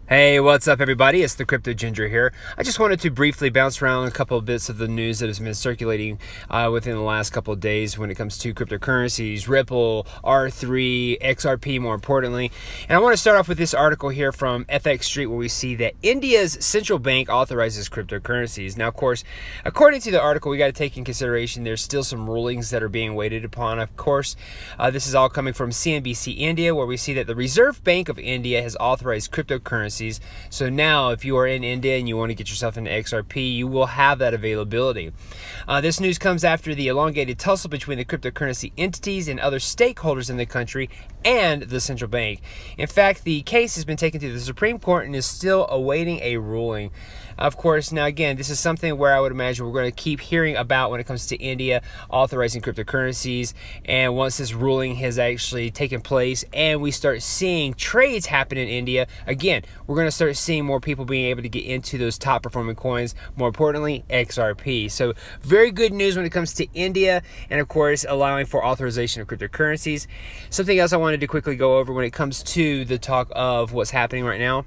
Hey, what's up everybody? It's the Crypto Ginger here. I just wanted to briefly bounce around a couple of bits of the news that has been circulating within the last couple of days when it comes to cryptocurrencies, Ripple, R3, XRP more importantly. And I want to start off with this article here from FX Street where we see that India's central bank authorizes cryptocurrencies. Now, of course, according to the article, we got to take in consideration there's still some rulings that are being waited upon. Of course, this is all coming from CNBC India where we see that the Reserve Bank of India has authorized cryptocurrencies. So now if you are in India and you want to get yourself into XRP, you will have that availability. This news comes after the elongated tussle between the cryptocurrency entities and other stakeholders in the country and the central bank. In fact, the case has been taken to the Supreme Court and is still awaiting a ruling. Of course, now again, this is something where I would imagine we're going to keep hearing about when it comes to India authorizing cryptocurrencies. And once this ruling has actually taken place and we start seeing trades happen in India, again, we're going to start seeing more people being able to get into those top performing coins, more importantly, XRP. So very good news when it comes to India and of course allowing for authorization of cryptocurrencies. Something else I wanted to quickly go over when it comes to the talk of what's happening right now.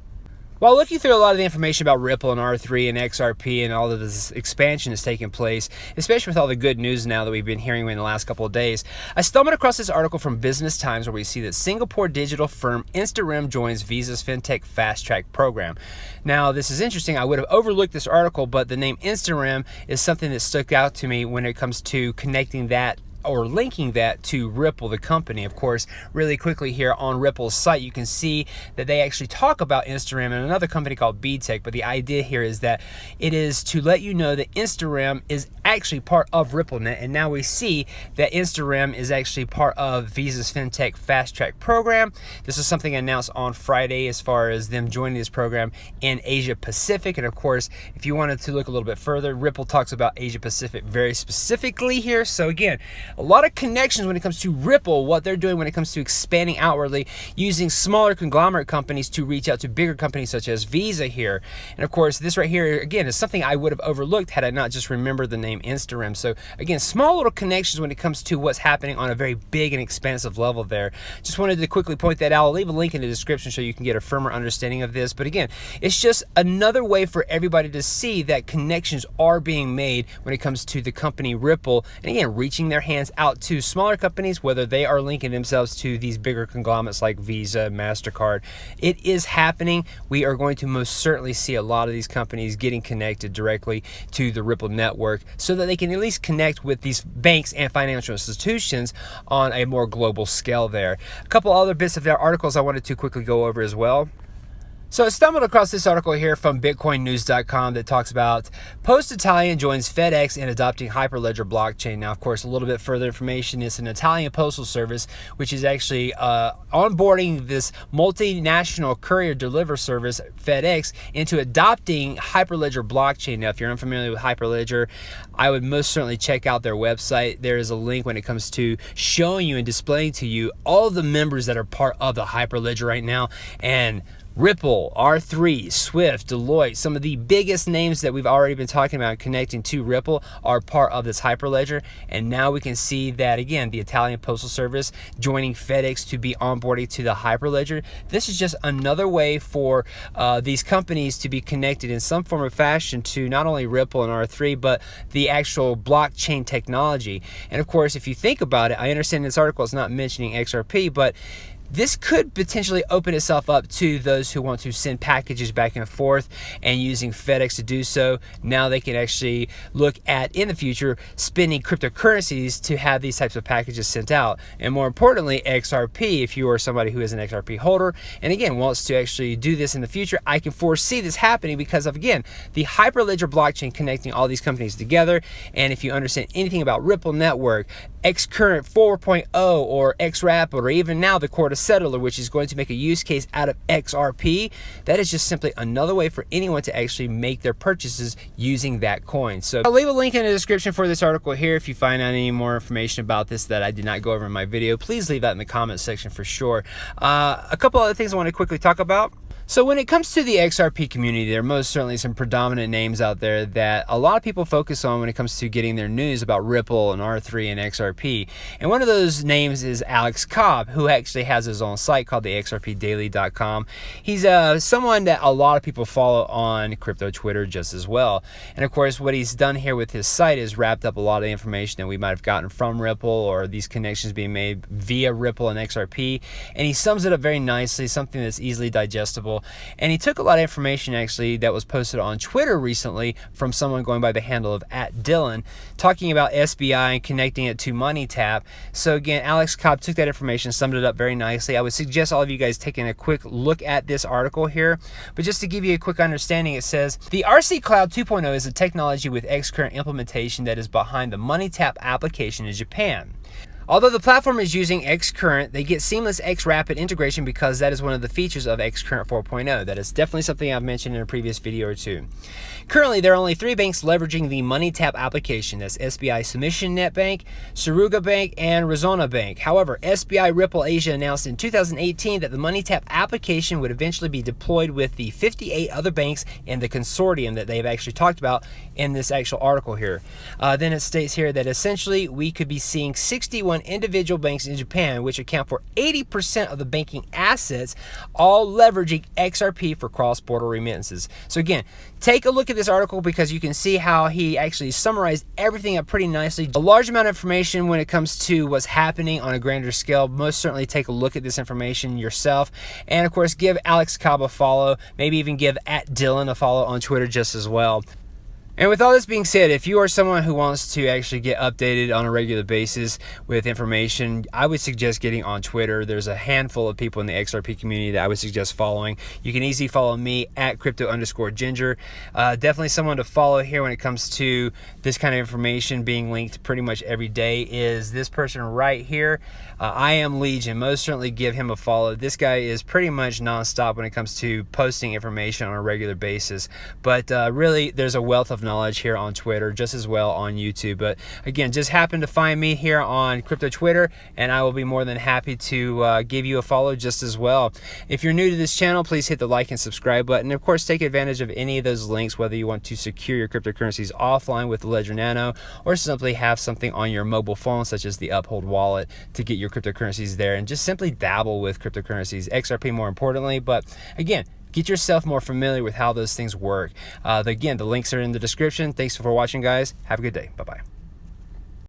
While looking through a lot of the information about Ripple and R3 and XRP and all of this expansion that's taking place, especially with all the good news now that we've been hearing in the last couple of days, I stumbled across this article from Business Times where we see that Singapore digital firm Instagram joins Visa's FinTech Fast Track program. Now, this is interesting. I would have overlooked this article, but the name Instagram is something that stuck out to me when it comes to connecting that or linking that to Ripple, the company. Of course, really quickly here on Ripple's site, you can see that they actually talk about Instagram and another company called BTech, but the idea here is that it is to let you know that Instagram is actually part of RippleNet, and now we see that Instagram is actually part of Visa's FinTech Fast Track program. This is something announced on Friday as far as them joining this program in Asia Pacific, and of course, if you wanted to look a little bit further, Ripple talks about Asia Pacific very specifically here. So again, a lot of connections when it comes to Ripple, what they're doing when it comes to expanding outwardly, using smaller conglomerate companies to reach out to bigger companies such as Visa here. And of course, this right here, again, is something I would have overlooked had I not just remembered the name Instagram. So again, small little connections when it comes to what's happening on a very big and expansive level there. Just wanted to quickly point that out. I'll leave a link in the description so you can get a firmer understanding of this. But again, it's just another way for everybody to see that connections are being made when it comes to the company Ripple. And again, reaching their hands out to smaller companies, whether they are linking themselves to these bigger conglomerates like Visa, MasterCard. It is happening. We are going to most certainly see a lot of these companies getting connected directly to the Ripple network so that they can at least connect with these banks and financial institutions on a more global scale there. A couple other bits of their articles I wanted to quickly go over as well. So I stumbled across this article here from BitcoinNews.com that talks about Postal joins FedEx in adopting Hyperledger blockchain. Now, of course, a little bit further information is an Italian postal service, which is actually onboarding this multinational courier deliver service, FedEx, into adopting Hyperledger blockchain. Now, if you're unfamiliar with Hyperledger, I would most certainly check out their website. There is a link when it comes to showing you and displaying to you all of the members that are part of the Hyperledger right now. And Ripple, R3, Swift, Deloitte, some of the biggest names that we've already been talking about connecting to Ripple are part of this Hyperledger. And now we can see that, again, the Italian Postal Service joining FedEx to be onboarding to the Hyperledger. This is just another way for these companies to be connected in some form or fashion to not only Ripple and R3, but the actual blockchain technology. And of course, if you think about it, I understand this article is not mentioning XRP, but this could potentially open itself up to those who want to send packages back and forth, and using FedEx to do so. Now they can actually look at, in the future, spending cryptocurrencies to have these types of packages sent out. And more importantly, XRP, if you are somebody who is an XRP holder, and again, wants to actually do this in the future, I can foresee this happening because of, again, the Hyperledger blockchain connecting all these companies together. And if you understand anything about Ripple Network, Xcurrent 4.0 or XRapid, or even now the Corda Settler, which is going to make a use case out of XRP, that is just simply another way for anyone to actually make their purchases using that coin. So I'll leave a link in the description for this article here. If you find out any more information about this that I did not go over in my video, please leave that in the comments section for sure. A couple other things I want to quickly talk about. So when it comes to the XRP community, there are most certainly some predominant names out there that a lot of people focus on when it comes to getting their news about Ripple and R3 and XRP. And one of those names is Alex Cobb, who actually has his own site called the XRPdaily.com. He's someone that a lot of people follow on crypto Twitter just as well. And of course, what he's done here with his site is wrapped up a lot of information that we might have gotten from Ripple or these connections being made via Ripple and XRP. And he sums it up very nicely, something that's easily digestible. And he took a lot of information actually that was posted on Twitter recently from someone going by the handle of @Dylan, talking about SBI and connecting it to MoneyTap. So again, Alex Cobb took that information, summed it up very nicely. I would suggest all of you guys taking a quick look at this article here. But just to give you a quick understanding, it says, the RC Cloud 2.0 is a technology with Xcurrent implementation that is behind the MoneyTap application in Japan. Although the platform is using Xcurrent, they get seamless Xrapid integration because that is one of the features of Xcurrent 4.0. That is definitely something I've mentioned in a previous video or two. Currently, there are only 3 banks leveraging the MoneyTap application. That's SBI Submission Net Bank, Suruga Bank, and Resona Bank. However, SBI Ripple Asia announced in 2018 that the MoneyTap application would eventually be deployed with the 58 other banks in the consortium that they've actually talked about in this actual article here. Then it states here that essentially we could be seeing 61 individual banks in Japan, which account for 80% of the banking assets, all leveraging XRP for cross-border remittances. So again, take a look at this article because you can see how he actually summarized everything up pretty nicely. A large amount of information when it comes to what's happening on a grander scale. Most certainly take a look at this information yourself. And of course, give Alex Cobb a follow. Maybe even give @Dylan a follow on Twitter just as well. And with all this being said, if you are someone who wants to actually get updated on a regular basis with information, I would suggest getting on Twitter. There's a handful of people in the XRP community that I would suggest following. You can easily follow me @crypto_ginger. Definitely someone to follow here when it comes to this kind of information being linked pretty much every day is this person right here. I am Legion. Most certainly give him a follow. This guy is pretty much nonstop when it comes to posting information on a regular basis. But really, there's a wealth of knowledge here on Twitter, just as well on YouTube. But again, just happen to find me here on crypto Twitter, and I will be more than happy to give you a follow just as well. If you're new to this channel, please hit the like and subscribe button. Of course, take advantage of any of those links, whether you want to secure your cryptocurrencies offline with the Ledger Nano or simply have something on your mobile phone, such as the Uphold wallet, to get your cryptocurrencies there and just simply dabble with cryptocurrencies, XRP more importantly. But again, get yourself more familiar with how those things work. Again, the links are in the description. Thanks for watching, guys. Have a good day. Bye-bye.